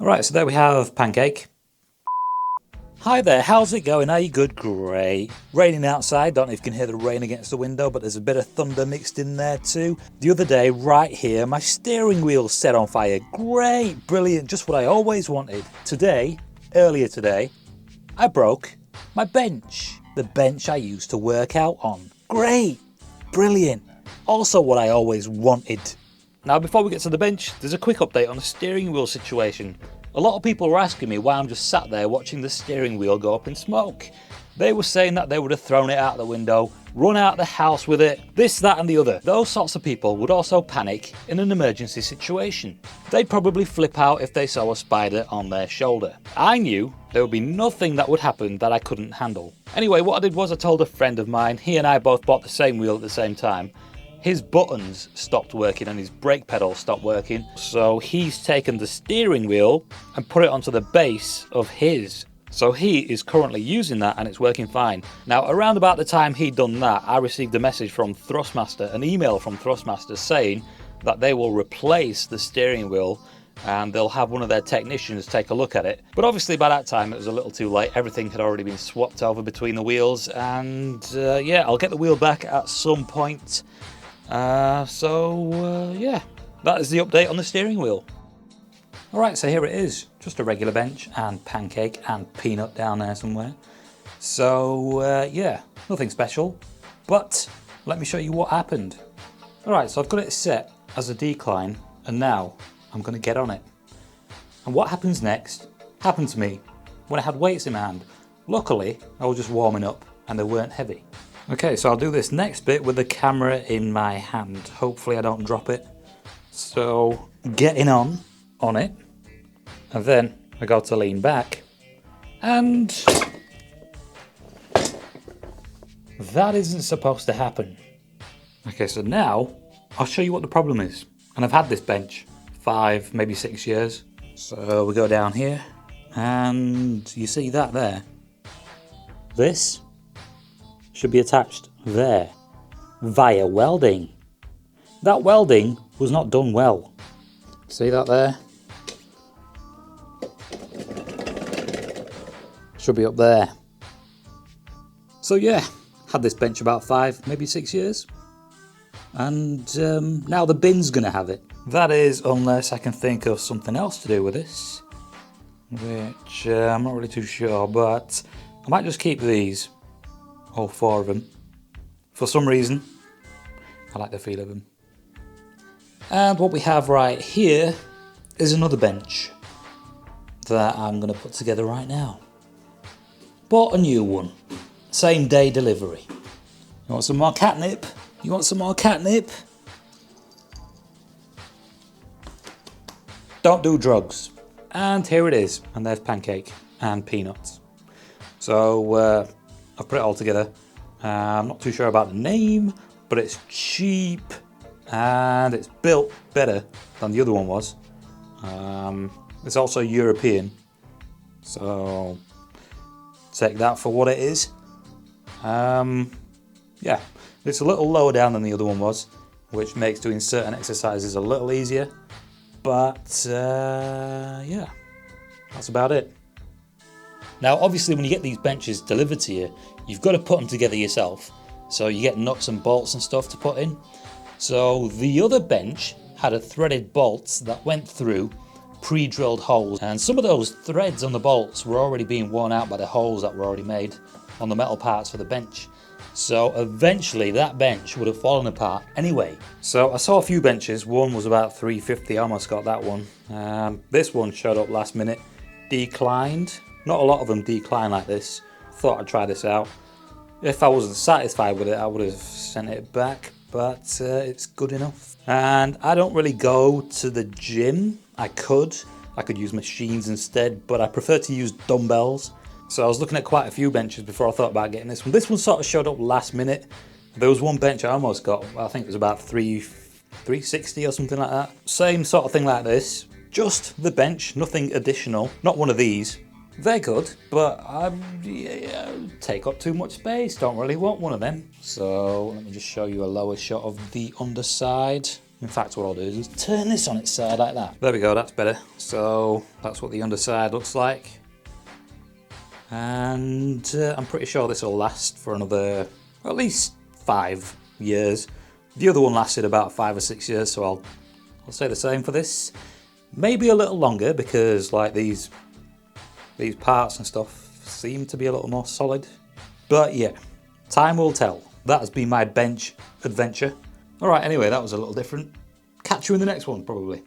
Alright, so there we have Pancake. Hi there, how's it going? Are you good? Great. Raining outside, don't know if you can hear the rain against the window, but there's a bit of thunder mixed in there too. The other day, right here, my steering wheel set on fire. Great, brilliant, just what I always wanted. Today, earlier today, I broke my bench. The bench I used to work out on. Great, brilliant, also what I always wanted. Now before we get to the bench, there's a quick update on the steering wheel situation. A lot of people were asking me why I'm just sat there watching the steering wheel go up in smoke. They were saying that they would have thrown it out the window, run out the house with it, this, that and the other. Those sorts of people would also panic in an emergency situation. They'd probably flip out if they saw a spider on their shoulder. I knew there would be nothing that would happen that I couldn't handle. Anyway, what I did was I told a friend of mine, he and I both bought the same wheel at the same time. His buttons stopped working and his brake pedal stopped working, so he's taken the steering wheel and put it onto the base of his. So he is currently using that and it's working fine. Now around about the time he'd done that, I received a message from Thrustmaster, an email from Thrustmaster saying that they will replace the steering wheel and they'll have one of their technicians take a look at it. But obviously by that time it was a little too late, everything had already been swapped over between the wheels, and yeah, I'll get the wheel back at some point. Yeah, that is the update on the steering wheel. Alright, so here it is, just a regular bench and Pancake and Peanut down there somewhere. So yeah, nothing special, but let me show you what happened. Alright, so I've got it set as a decline and now I'm going to get on it. And what happens next happened to me when I had weights in my hand. Luckily, I was just warming up and they weren't heavy. Okay, so I'll do this next bit with the camera in my hand. Hopefully I don't drop it. So getting on it, and then I go to lean back, and that isn't supposed to happen. Okay, so now I'll show you what the problem is. And I've had this bench 5, maybe 6 years. So we go down here, and you see that there. This should be attached there via welding. That welding was not done well. See that there? Should be up there. So yeah, had this bench about 5, maybe 6 years. And now the bin's gonna have it. That is, unless I can think of something else to do with this, which I'm not really too sure, but I might just keep these. All 4 of them. For some reason, I like the feel of them. And what we have right here is another bench that I'm going to put together right now. Bought a new one. Same day delivery. You want some more catnip? You want some more catnip? Don't do drugs. And here it is. And there's Pancake and Peanuts. So I've put it all together. I'm not too sure about the name, but it's cheap and it's built better than the other one was. It's also European, so take that for what it is. Yeah, it's a little lower down than the other one was, which makes doing certain exercises a little easier, but yeah, that's about it. Now obviously when you get these benches delivered to you, you've got to put them together yourself. So you get nuts and bolts and stuff to put in. So the other bench had a threaded bolt that went through pre-drilled holes, and some of those threads on the bolts were already being worn out by the holes that were already made on the metal parts for the bench. So eventually that bench would have fallen apart anyway. So I saw a few benches, one was about $350, I almost got that one. This one showed up last minute, declined. Not a lot of them decline like this. Thought I'd try this out. If I wasn't satisfied with it, I would have sent it back, but it's good enough. And I don't really go to the gym. I could use machines instead, but I prefer to use dumbbells. So I was looking at quite a few benches before I thought about getting this one. This one sort of showed up last minute. There was one bench I almost got, I think it was about $360 or something like that. Same sort of thing like this, just the bench, nothing additional. Not one of these. They're good, but take up too much space. Don't really want one of them. So let me just show you a lower shot of the underside. In fact, what I'll do is just turn this on its side like that. There we go, that's better. So that's what the underside looks like. And I'm pretty sure this will last for another at least 5 years. The other one lasted about 5 or 6 years, so I'll say the same for this. Maybe a little longer because like these parts and stuff seem to be a little more solid. But yeah, time will tell. That has been my bench adventure. Alright, anyway, that was a little different. Catch you in the next one, probably.